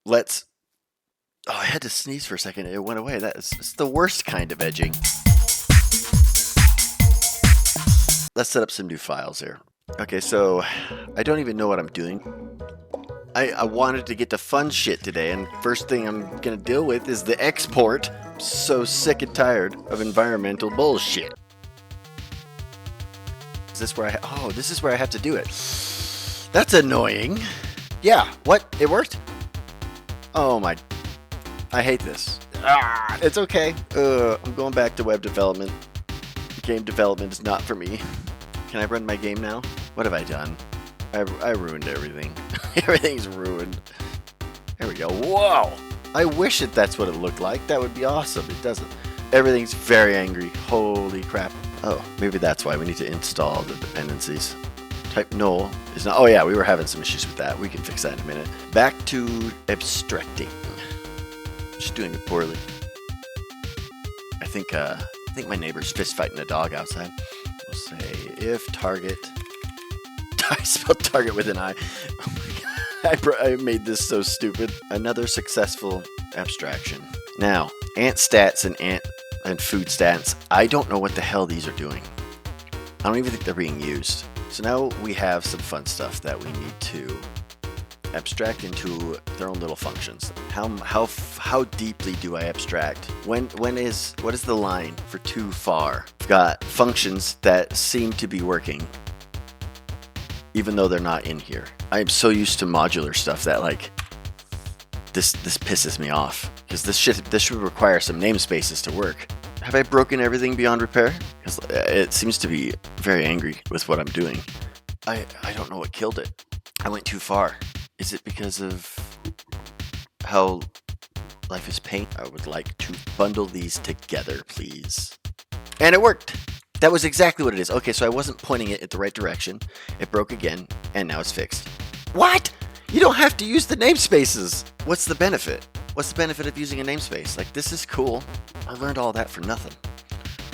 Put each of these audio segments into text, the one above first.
let's... Oh, I had to sneeze for a second. It went away. It's the worst kind of edging. Let's set up some new files here. Okay, so I don't even know what I'm doing. I wanted to get to fun shit today, and first thing I'm gonna deal with is the export. I'm so sick and tired of environmental bullshit. Is this where oh, this is where I have to do it. That's annoying. Yeah, what? It worked? Oh my... I hate this. It's okay. I'm going back to web development. Game development is not for me. Can I run my game now? What have I done? I ruined everything. Everything's ruined. There we go. Whoa! I wish that's what it looked like. That would be awesome. It doesn't. Everything's very angry. Holy crap. Oh, maybe that's why we need to install the dependencies. Type null is not... Oh yeah, we were having some issues with that. We can fix that in a minute. Back to abstracting. Just doing it poorly. I think my neighbor's fist fighting a dog outside. We'll say if target... I spelled target with an I. Oh my god. I made this so stupid. Another successful abstraction. Now, ant stats and food stats. I don't know what the hell these are doing. I don't even think they're being used. So now we have some fun stuff that we need to abstract into their own little functions. How deeply do I abstract? What is the line for too far? I've got functions that seem to be working, even though they're not in here. I am so used to modular stuff that like this pisses me off, because this should require some namespaces to work. Have I broken everything beyond repair? Because it seems to be very angry with what I'm doing. I don't know what killed it. I went too far. Is it because of how life is pain? I would like to bundle these together, please. And it worked. That was exactly what it is. Okay, so I wasn't pointing it at the right direction. It broke again, and now it's fixed. What? You don't have to use the namespaces. What's the benefit? What's the benefit of using a namespace? Like, this is cool. I learned all that for nothing.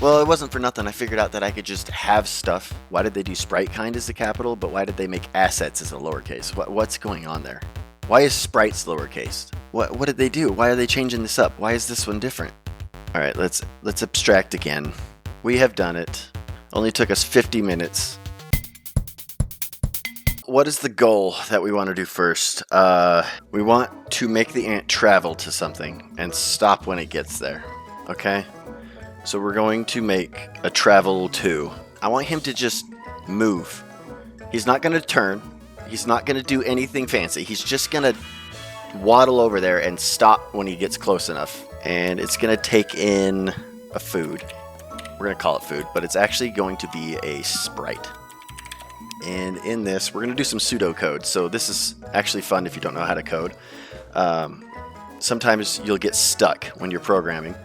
Well, it wasn't for nothing. I figured out that I could just have stuff. Why did they do sprite kind as the capital, but why did they make assets as a lowercase? What's going on there? Why is sprites lowercase? What did they do? Why are they changing this up? Why is this one different? All right, let's abstract again. We have done it. Only took us 50 minutes. What is the goal that we want to do first? We want to make the ant travel to something and stop when it gets there. Okay? So we're going to make a travelTo. I want him to just move. He's not going to turn. He's not going to do anything fancy. He's just going to waddle over there and stop when he gets close enough. And it's going to take in a food. We're going to call it food, but it's actually going to be a sprite. And in this, we're going to do some pseudocode. So this is actually fun if you don't know how to code. Sometimes you'll get stuck when you're programming,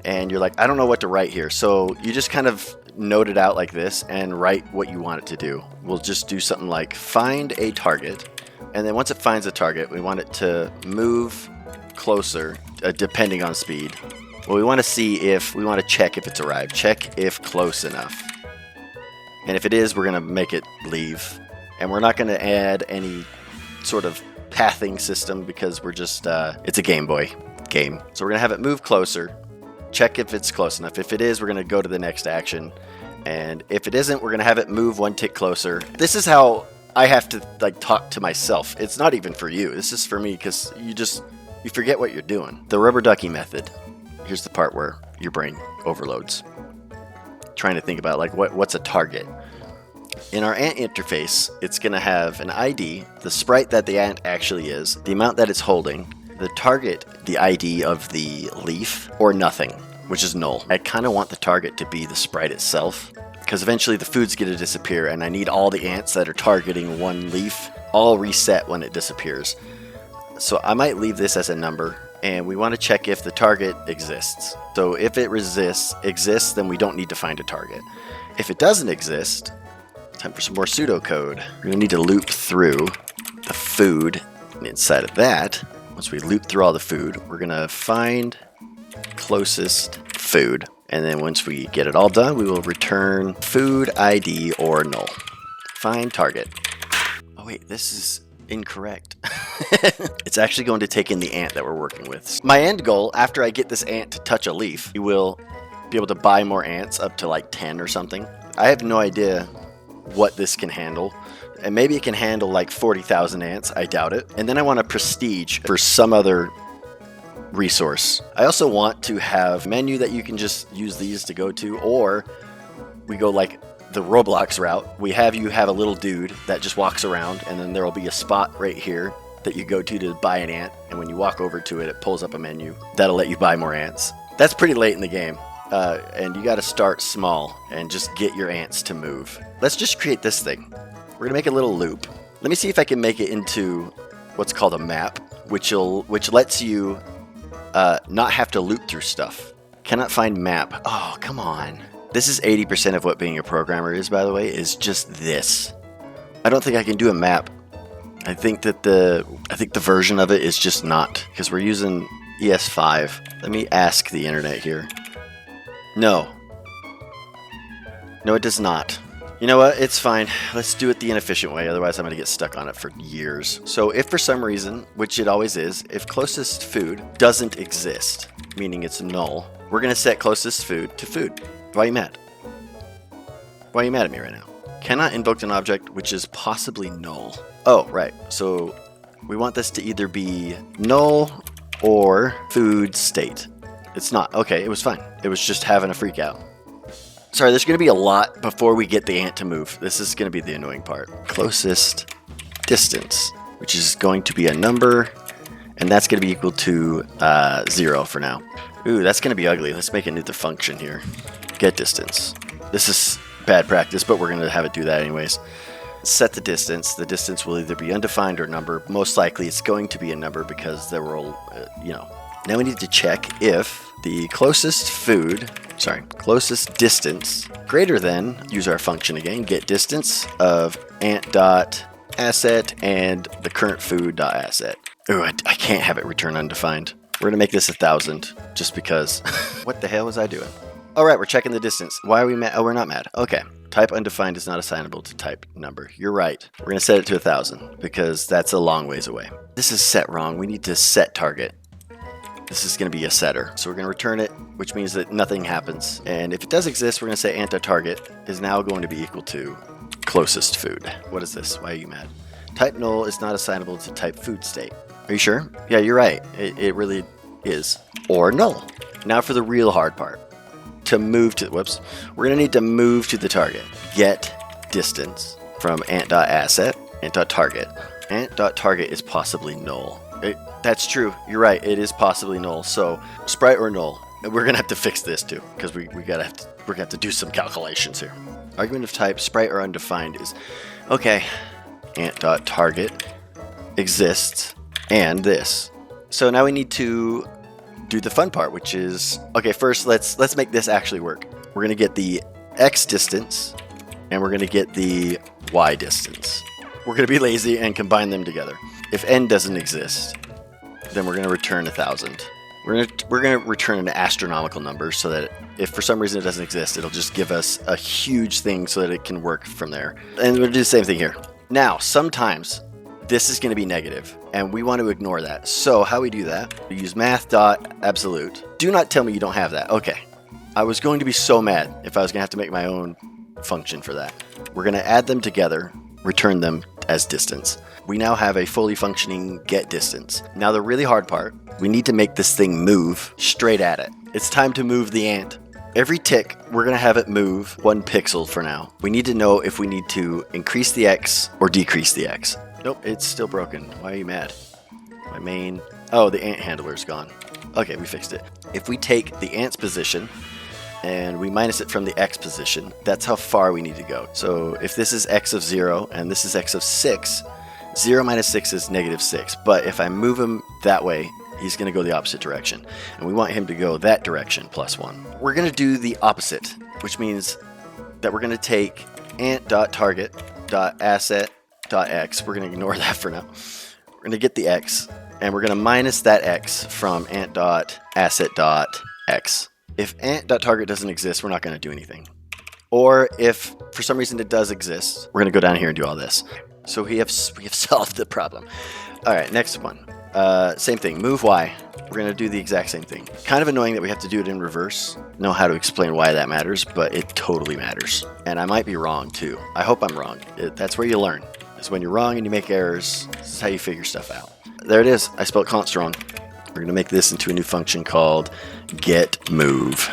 and you're like, I don't know what to write here. So you just kind of note it out like this and write what you want it to do. We'll just do something like find a target. And then once it finds a target, we want it to move closer, depending on speed. Well, we want to check if it's arrived. Check if close enough. And if it is, we're going to make it leave. And we're not going to add any sort of pathing system because we're just, it's a Game Boy game. So we're going to have it move closer. Check if it's close enough. If it is, we're going to go to the next action. And if it isn't, we're going to have it move one tick closer. This is how I have to like talk to myself. It's not even for you. This is for me because you forget what you're doing. The rubber ducky method. Here's the part where your brain overloads. Trying to think about like what's a target. In our ant interface, it's going to have an ID, the sprite that the ant actually is, the amount that it's holding, the target, the ID of the leaf, or nothing, which is null. I kind of want the target to be the sprite itself, because eventually the food's going to disappear, and I need all the ants that are targeting one leaf all reset when it disappears. So I might leave this as a number, and we want to check if the target exists. So if it exists, then we don't need to find a target. If it doesn't exist, time for some more pseudocode. We're going to need to loop through the food, and inside of that, once we loop through all the food, we're going to find closest food. And then once we get it all done, we will return food ID or null. Find target. Oh wait, this is Incorrect. It's actually going to take in the ant that we're working with. My end goal, after I get this ant to touch a leaf, we will be able to buy more ants up to like 10 or something. I have no idea what this can handle. And maybe it can handle like 40,000 ants. I doubt it. And then I want a prestige for some other resource. I also want to have a menu that you can just use these to go to, or we go like the Roblox route. We have you have a little dude that just walks around, and then there will be a spot right here that you go to buy an ant. And when you walk over to it, it pulls up a menu that'll let you buy more ants. That's pretty late in the game. And you got to start small and just get your ants to move. Let's just create this thing. We're gonna make a little loop. Let me see if I can make it into what's called a map, which lets you not have to loop through stuff. Cannot find map. Oh, come on. This is 80% of what being a programmer is, by the way, is just this. I don't think I can do a map. I think the version of it is just not, because we're using ES5. Let me ask the internet here. No. No, it does not. You know what? It's fine. Let's do it the inefficient way. Otherwise, I'm going to get stuck on it for years. So if for some reason, which it always is, if closest food doesn't exist, meaning it's null, we're going to set closest food to food. Why are you mad? Why are you mad at me right now? Cannot invoke an object which is possibly null. Oh, right. So we want this to either be null or food state. It's not. Okay, it was fine. It was just having a freak out. Sorry, there's going to be a lot before we get the ant to move. This is going to be the annoying part. Closest distance, which is going to be a number, and that's going to be equal to 0 for now. Ooh, that's going to be ugly. Let's make it into the function here. GetDistance. This is bad practice, but we're going to have it do that anyways. Set the distance. The distance will either be undefined or number. Most likely it's going to be a number because there will, Now we need to check if the closest distance greater than, use our function again, getDistance of ant.asset and the current food.asset. Ooh, I can't have it return undefined. We're gonna make this 1,000 just because. What the hell was I doing? All right, we're checking the distance. Why are we mad? Oh, we're not mad. Okay. Type undefined is not assignable to type number. You're right. We're gonna set it to 1,000 because that's a long ways away. This is set wrong. We need to set target. This is going to be a setter. So we're going to return it, which means that nothing happens. And if it does exist, we're going to say ant.target is now going to be equal to closest food. What is this? Why are you mad? Type null is not assignable to type food state. Are you sure? Yeah, you're right. It really is. Or null. Now for the real hard part. To move to, we're going to need to move to the target. Get distance from ant.asset, ant.target. Ant.target is possibly null. That's true. You're right. It is possibly null. So sprite or null. We're gonna have to fix this too because we're gonna have to do some calculations here. Argument of type sprite or undefined is okay. Ant.target exists and this. So now we need to do the fun part, which is okay. First, let's make this actually work. We're gonna get the x distance and we're gonna get the y distance. We're gonna be lazy and combine them together. If n doesn't exist, then we're going to return 1,000. We're going to return an astronomical number so that if for some reason it doesn't exist, it'll just give us a huge thing so that it can work from there. And we'll do the same thing here. Now, sometimes this is going to be negative, and we want to ignore that. So how we do that, we use math.absolute. Do not tell me you don't have that. Okay. I was going to be so mad if I was going to have to make my own function for that. We're going to add them together, return them as distance. We now have a fully functioning getDistance. Now the really hard part, we need to make this thing move straight at it. It's time to move the ant. Every tick, we're going to have it move 1 pixel for now. We need to know if we need to increase the x or decrease the x. Nope, it's still broken. Why are you mad? My main... Oh, the ant handler's gone. Okay, we fixed it. If we take the ant's position and we minus it from the x position, that's how far we need to go. So if this is x of 0 and this is x of 6, 0 minus 6 is -6, but if I move him that way, he's going to go the opposite direction. And we want him to go that direction, +1. We're going to do the opposite, which means that we're going to take ant.target.asset.x. We're going to ignore that for now. We're going to get the x, and we're going to minus that x from ant.asset.x. If ant.target doesn't exist, we're not going to do anything. Or if for some reason it does exist, we're going to go down here and do all this. So we have solved the problem. All right, next one. Same thing, move Y. We're gonna do the exact same thing. Kind of annoying that we have to do it in reverse. Know how to explain why that matters, but it totally matters. And I might be wrong too. I hope I'm wrong. That's where you learn. It's when you're wrong and you make errors. This is how you figure stuff out. There it is. I spelled const wrong. We're gonna make this into a new function called getMove.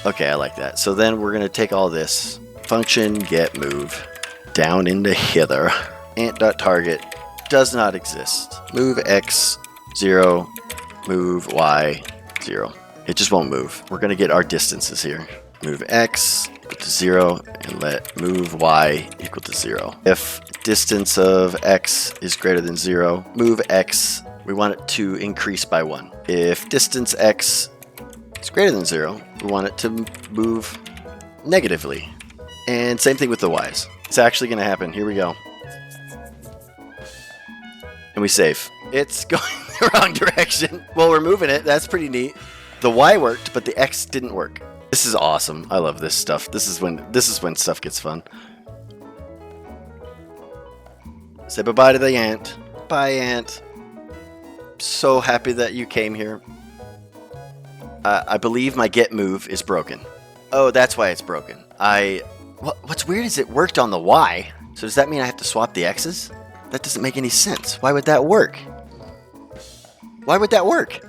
Okay, I like that. So then we're gonna take all this function getMove down into hither. Ant.target does not exist. Move X 0, move Y 0. It just won't move. We're gonna get our distances here. Move X equal to 0 and let move Y equal to 0. If distance of X is greater than 0, move X, we want it to increase by 1. If distance X is greater than 0, we want it to move negatively. And same thing with the Y's. It's actually gonna happen. Here we go. And we save. It's going the wrong direction. Well, we're moving it. That's pretty neat. The Y worked, but the X didn't work. This is awesome. I love this stuff. This is when stuff gets fun. Say bye-bye to the ant. Bye, ant. So happy that you came here. I believe my get move is broken. Oh, that's why it's broken. What's weird is it worked on the Y. So does that mean I have to swap the X's? That doesn't make any sense. Why would that work? Why would that work?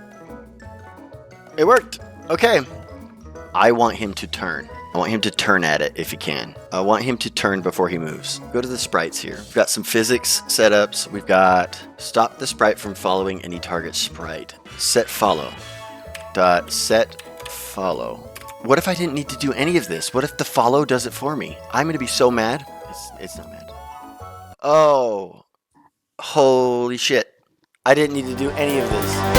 It worked. Okay. I want him to turn. I want him to turn at it if he can. I want him to turn before he moves. Go to the sprites here. We've got some physics setups. We've got stop the sprite from following any target sprite. Set follow. Set follow. What if I didn't need to do any of this? What if the follow does it for me? I'm going to be so mad. It's not mad. Oh. Holy shit. I didn't need to do any of this.